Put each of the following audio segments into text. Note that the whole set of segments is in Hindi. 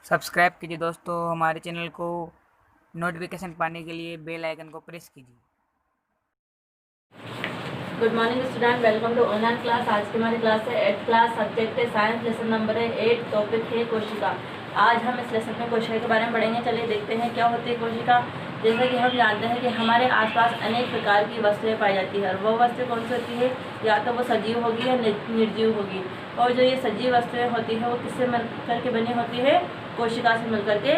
सब्सक्राइब कीजिए दोस्तों हमारे चैनल को। नोटिफिकेशन पाने के लिए बेल आइकन को प्रेस कीजिए। Good morning student, welcome to online class. आज की हमारी क्लास है 8th क्लास, सब्जेक्ट है साइंस, लेसन नंबर है 8, टॉपिक है कोशिका। आज हम इस लेसन में कोशिका के बारे में पढ़ेंगे। चलिए देखते हैं क्या होती है कोशिका। जैसा कि हम जानते हैं कि हमारे आसपास अनेक प्रकार की वस्तुएं पाई जाती है, और वो वस्तु कौन सी होती है? या तो वो सजीव होगी या निर्जीव होगी। और जो ये सजीव वस्तुएं होती है वो किससे मिलकर के बनी होती है? कोशिका से मिलकर के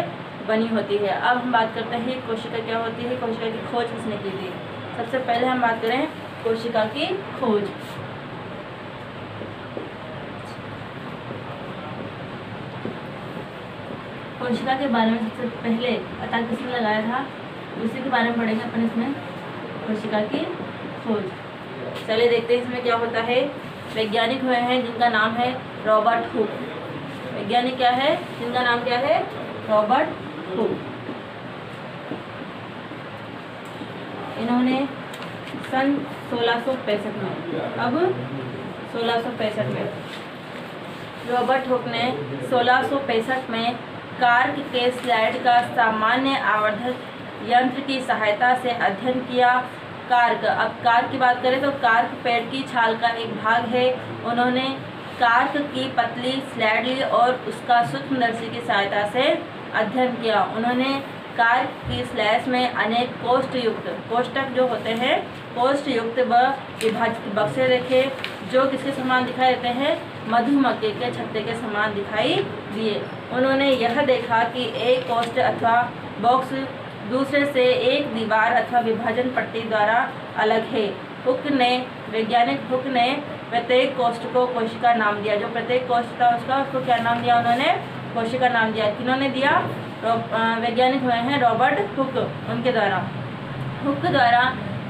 बनी होती है। अब हम बात करते हैं कोशिका क्या होती है, कोशिका की खोज किसने की थी। सबसे पहले हम बात करें कोशिका की खोज। कोशिका के बारे में सबसे पहले पता किसने लगाया था, उसी के बारे में पढ़ेंगे अपन इसमें, कोशिका की खोज। चलिए देखते हैं इसमें क्या होता है। वैज्ञानिक हुए हैं जिनका नाम है रॉबर्ट हुक। वैज्ञानिक क्या है जिनका नाम क्या है? Robert Hooke. इन्होंने सन 1665 में, अब 1665 में रॉबर्ट हुक ने 1665 में कार्क के स्लाइड का सामान्य आवर्धक यंत्र की सहायता से अध्ययन किया। कार्क, अब कार्क की बात करें तो कार्क पेड़ की छाल का एक भाग है। उन्होंने कार्क की पतली स्लाइड ली और उसका सूक्ष्मदर्शी की सहायता से अध्ययन किया। उन्होंने कार्क की स्लैश में अनेक कोष्टक जो होते हैं, कोष्ठ युक्त व विभाजित बक्से देखे, जो किसके समान दिखाई देते हैं? मधुमक्खी के छत्ते के समान दिखाई दिए। उन्होंने यह देखा कि एक कोष्ठ अथवा बॉक्स दूसरे से एक दीवार अथवा विभाजन पट्टी द्वारा अलग है। वैज्ञानिक हुक ने प्रत्येक कोष्ठ को कोशिका नाम दिया। जो प्रत्येक कोष्ठ था उसको क्या नाम दिया? उन्होंने कोशिका नाम दिया। किन्होंने दिया? वैज्ञानिक हुए हैं रॉबर्ट हुक। उनके द्वारा, हुक द्वारा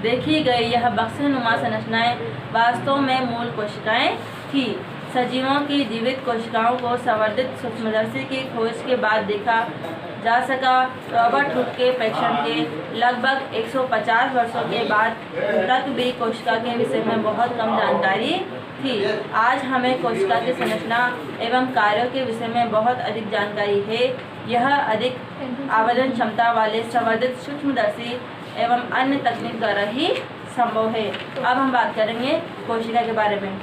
देखी गई यह बक्सेनुमा संरचनाएं वास्तव में मूल कोशिकाएं थी। सजीवों की जीवित कोशिकाओं को संवर्धित सूक्ष्मदर्शी की खोज के बाद देखा जा सका। रॉबर्ट हुक के परीक्षण के लगभग 150 वर्षों के बाद तक भी कोशिका के विषय में बहुत कम जानकारी थी। आज हमें कोशिका की संरचना एवं कार्यों के विषय में बहुत अधिक जानकारी है। यह अधिक आवेदन क्षमता वाले संवर्धित सूक्ष्मदर्शी एवं अन्य तकनीक द्वारा ही संभव है। अब हम बात करेंगे कोशिका के बारे में।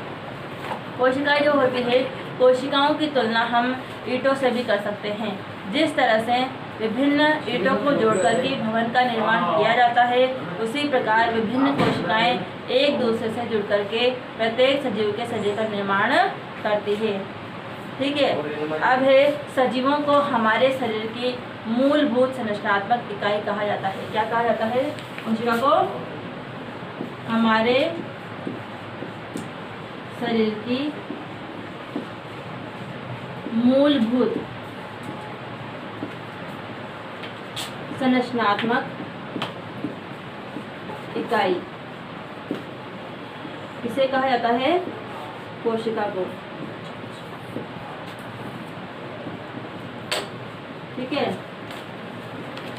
कोशिकाएं जो होती है, कोशिकाओं की तुलना हम ईंटों से भी कर सकते हैं। जिस तरह से विभिन्न ईंटों को जोड़कर के भवन का निर्माण किया जाता है, उसी प्रकार विभिन्न कोशिकाएं एक दूसरे से जुड़कर के प्रत्येक सजीव के शरीर का निर्माण करती है। ठीक है। अब है सजीवों को हमारे शरीर की मूलभूत संरचनात्मक इकाई कहा जाता है। क्या कहा जाता है? कोशिका को हमारे शरीर की मूलभूत संरचनात्मक इकाई किसे कहा जाता है? कोशिका को। ठीक है,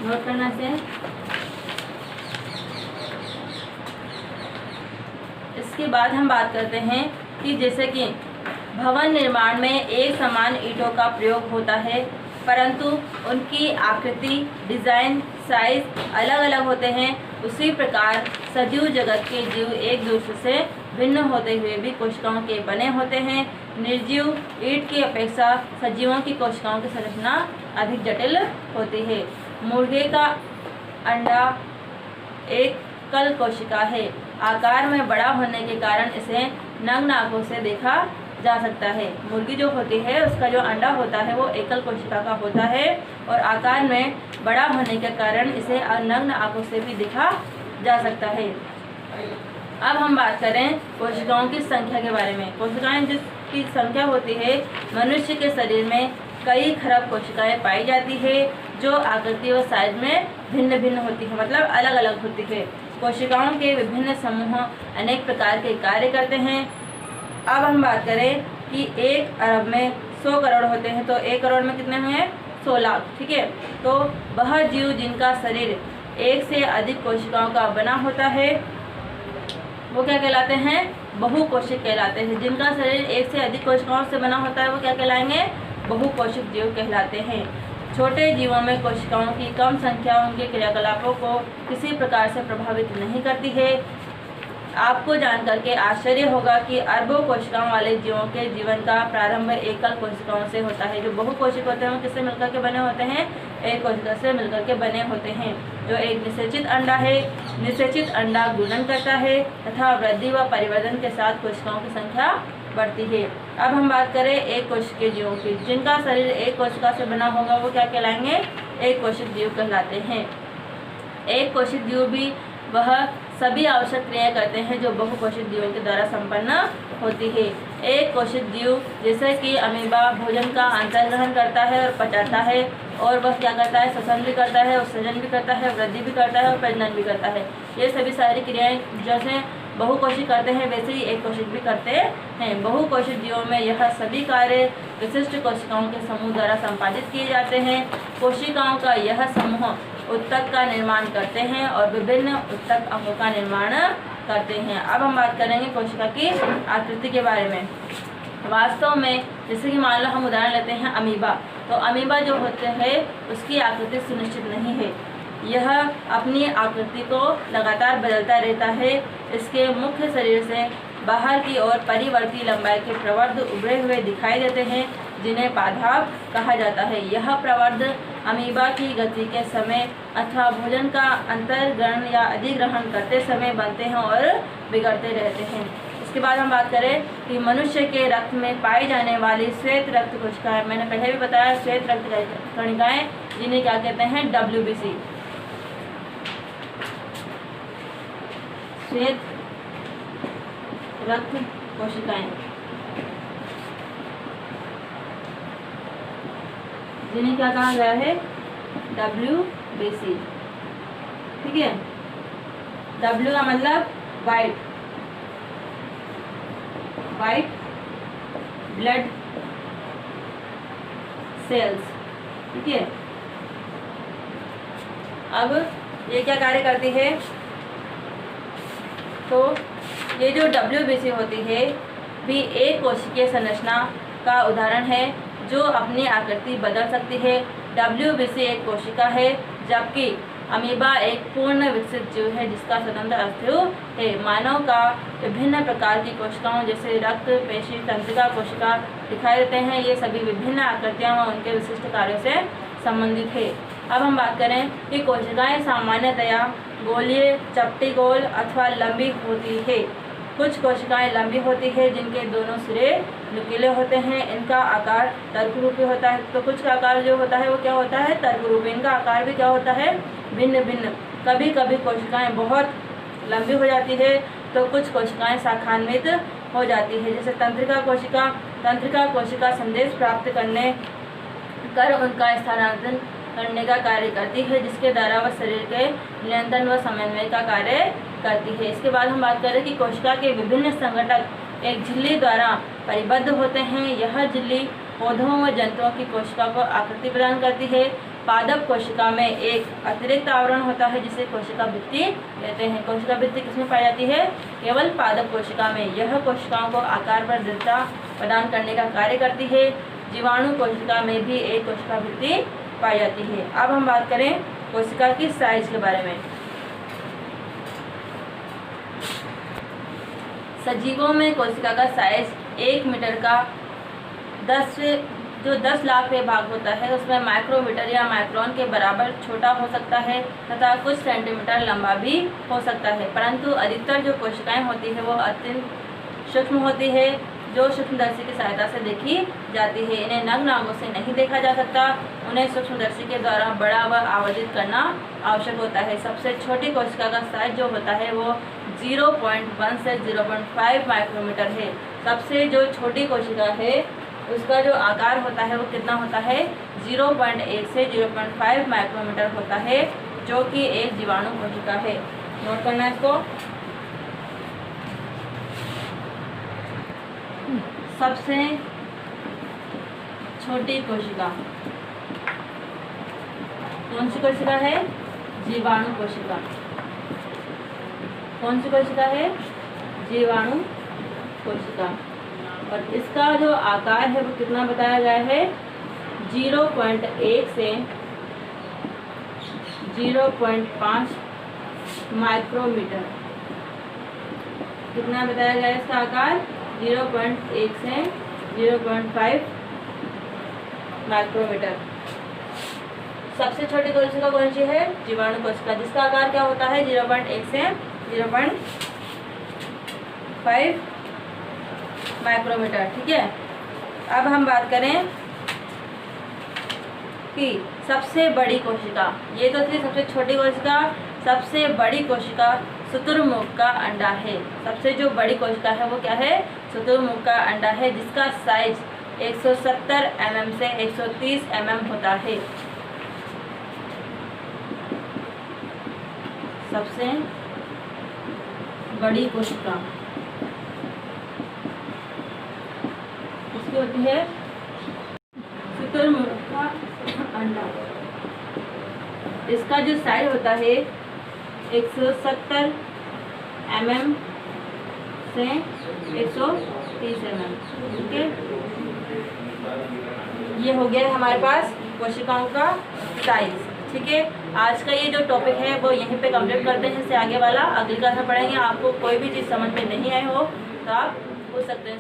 नोट करना से। इसके बाद हम बात करते हैं कि जैसे कि भवन निर्माण में एक समान ईंटों का प्रयोग होता है, परंतु उनकी आकृति, डिज़ाइन, साइज अलग अलग होते हैं। उसी प्रकार सजीव जगत के जीव एक दूसरे से भिन्न होते हुए भी कोशिकाओं के बने होते हैं। निर्जीव ईंट की अपेक्षा सजीवों की कोशिकाओं की संरचना अधिक जटिल होती है। मुर्गे का अंडा एक कल कोशिका है। आकार में बड़ा होने के कारण इसे नग्न आंखों से देखा जा सकता है। मुर्गी जो होती है उसका जो अंडा होता है वो एकल कोशिका का होता है, और आकार में बड़ा होने के कारण इसे नग्न आंखों से भी देखा जा सकता है। अब हम बात करें कोशिकाओं की संख्या के बारे में। कोशिकाएं जिसकी संख्या होती है, मनुष्य के शरीर में कई खरब कोशिकाएं पाई जाती है, जो आकृति और साइज में भिन्न भिन्न होती है, मतलब अलग अलग होती है। कोशिकाओं के विभिन्न समूह अनेक प्रकार के कार्य करते हैं। अब हम बात करें कि 1 अरब में 100 करोड़ होते हैं, तो 1 करोड़ में कितने हुए? 100 लाख। ठीक है, तो वह जीव जिनका शरीर एक से अधिक कोशिकाओं का बना होता है वो क्या कहलाते हैं? बहुकोशिक कहलाते हैं। जिनका शरीर एक से अधिक कोशिकाओं से बना होता है वो क्या कहलाएंगे? बहुकोशिक जीव कहलाते हैं। छोटे जीवों में कोशिकाओं की कम संख्या उनके क्रियाकलापों को किसी प्रकार से प्रभावित नहीं करती है। आपको जानकर के आश्चर्य होगा कि अरबों कोशिकाओं वाले जीवों के जीवन का प्रारंभ एकल कोशिकाओं से होता है। जो बहुकोशिक होते हैं वो किससे मिलकर के बने होते हैं? एक कोशिका से मिलकर के बने होते हैं। जो एक निषेचित अंडा है, निषेचित अंडा गुणन करता है तथा वृद्धि व परिवर्तन के साथ कोशिकाओं की संख्या बढ़ती है। अब हम बात करें एक कोशिकीय जीवों की, जिनका शरीर एक कोशिका से बना होगा वो क्या कहलाएंगे? एक कोशिक जीव कहलाते हैं। एक कोशिक जीव भी वह सभी आवश्यक क्रियाएं करते हैं जो बहुकोशिक जीवों के द्वारा संपन्न होती है। एक कोशिक जीव जैसे कि अमीबा भोजन का अंतर्ग्रहण करता है और पचाता है, और वह क्या करता है? श्वसन भी करता है, उत्सर्जन भी करता है, वृद्धि भी करता है और प्रजनन भी करता है। ये सभी सारी क्रियाएं जैसे बहुकोशिक करते हैं वैसे ही एक कोशिक भी करते हैं। बहुकोशिक जीवों में यह सभी कार्य विशिष्ट कोशिकाओं के समूह द्वारा संपादित किए जाते हैं। कोशिकाओं का यह समूह उत्तक का निर्माण करते हैं और विभिन्न उत्तक अंगों का निर्माण करते हैं। अब हम बात करेंगे कोशिका की आकृति के बारे में। वास्तव में जैसे कि मान लो हम उदाहरण लेते हैं अमीबा, तो अमीबा जो होते हैं उसकी आकृति सुनिश्चित नहीं है। यह अपनी आकृति को लगातार बदलता रहता है। इसके मुख्य शरीर से बाहर की ओर परिवर्ती लंबाई के प्रवर्ध उभरे हुए दिखाई देते हैं, जिन्हें पादाप कहा जाता है। यह प्रवर्ध अमीबा की गति के समय अथवा भोजन का अंतर्ग्रहण या अधिग्रहण करते समय बनते हैं और बिगड़ते रहते हैं। इसके बाद हम बात करें कि मनुष्य के रक्त में पाई जाने वाली श्वेत रक्त कोशिकाएं, मैंने पहले भी बताया श्वेत रक्त कणिकाएं, जिन्हें क्या कहते हैं? WBC, श्वेत रक्त कोशिकाएं, जिन्हें क्या कहा गया है? WBC। ठीक है, W का मतलब वाइट ब्लड सेल्स। ठीक है, अब ये क्या कार्य करती है? तो ये जो WBC होती है भी एक कोशिकीय संरचना का उदाहरण है जो अपनी आकृति बदल सकती है। WBC एक कोशिका है, जबकि अमीबा एक पूर्ण विकसित जीव है जिसका स्वतंत्र अस्तित्व है। मानव का विभिन्न प्रकार की कोशिकाओं जैसे रक्त, पेशी, तंत्रिका कोशिका दिखाई देते हैं। ये सभी विभिन्न आकृतियां व उनके विशिष्ट कार्यों से संबंधित है। अब हम बात करें कि कोशिकाएं सामान्यतया गोलीय, चपटी गोल अथवा लंबी होती है। कुछ कोशिकाएं लंबी होती है जिनके दोनों सिरे नुकीले होते हैं। इनका आकार तर्करूपी होता है। तो कुछ का आकार जो होता है वो क्या होता है? तर्करूपी। इनका आकार भी क्या होता है? भिन्न भिन्न। कभी कभी कोशिकाएं बहुत लंबी हो जाती है तो कुछ कोशिकाएं शाखान्वित हो जाती है। जैसे तंत्रिका कोशिका संदेश प्राप्त कर उनका स्थानांतरण करने का कार्य करती है, जिसके द्वारा वह शरीर के नियंत्रण व समन्वय का कार्य करती है। इसके बाद हम बात करें कि कोशिका के विभिन्न संघटक एक झिल्ली द्वारा परिबद्ध होते हैं। यह झिल्ली पौधों व जंतुओं की कोशिका को आकृति प्रदान करती है। पादप कोशिका में एक अतिरिक्त आवरण होता है जिसे कोशिका भित्ति कहते हैं। कोशिका भित्ति किसमें पाई जाती है? केवल पादप कोशिका में। यह कोशिकाओं को आकार व दृढ़ता प्रदान करने का कार्य करती है। जीवाणु कोशिका में भी एक कोशिका भित्ति पाई जाती है। अब हम बात करें कोशिका की साइज के बारे में। सजीवों में कोशिका का साइज 1 मीटर का 10 लाख भाग होता है उसमें माइक्रोमीटर या माइक्रोन के बराबर छोटा हो सकता है तथा कुछ सेंटीमीटर लंबा भी हो सकता है। परंतु अधिकतर जो कोशिकाएं होती है वो अत्यंत सूक्ष्म होती है, जो सूक्ष्मदर्शी की सहायता से देखी जाती है। इन्हें नग्न आंखों से नहीं देखा जा सकता। उन्हें सूक्ष्मदर्शी के द्वारा बड़ा व आवर्धित करना आवश्यक होता है। सबसे छोटी कोशिका का साइज जो होता है वो 0.1 से 0.5 माइक्रोमीटर है। सबसे जो छोटी कोशिका है उसका जो आकार होता है वो कितना होता है? 0.1 से 0.5 माइक्रोमीटर होता है, जो कि एक जीवाणु कोशिका है। नोट करना है इसको। सबसे छोटी कोशिका कौन सी कोशिका है? जीवाणु कोशिका। कौन सी कोशिका है? जीवाणु कोशिका। और इसका जो आकार है वो कितना बताया गया है? 0.1 से 0.5 माइक्रोमीटर। कितना बताया गया इसका आकार? 0.1 से 0.5 माइक्रोमीटर। सबसे छोटी कोशिका कौन सी है? जीवाणु कोशिका, जिसका आकार क्या होता है? 0.1 से 0.5 माइक्रोमीटर। ठीक है, अब हम बात करें कि सबसे बड़ी कोशिका, ये तो थी सबसे छोटी कोशिका। सबसे बड़ी कोशिका शुतुरमुर्ग का अंडा है। सबसे जो बड़ी कोशिका है वो क्या है? शुतुरमुर्ग का अंडा है, जिसका साइज 170 mm से 130 mm होता है। सबसे बड़ी कोशिका इसकी होती है शुतुरमुर्ग का अंडा। इसका जो साइज होता है 170 mm से 130 mm। ठीक है, ये हो गया हमारे पास कोशिकाओं का साइज। ठीक है, आज का ये जो टॉपिक है वो यहीं पे कंप्लीट करते हैं। इससे आगे वाला अगली क्लास में पढ़ेंगे। आपको कोई भी चीज़ समझ में नहीं आई हो तो आप पूछ सकते हैं।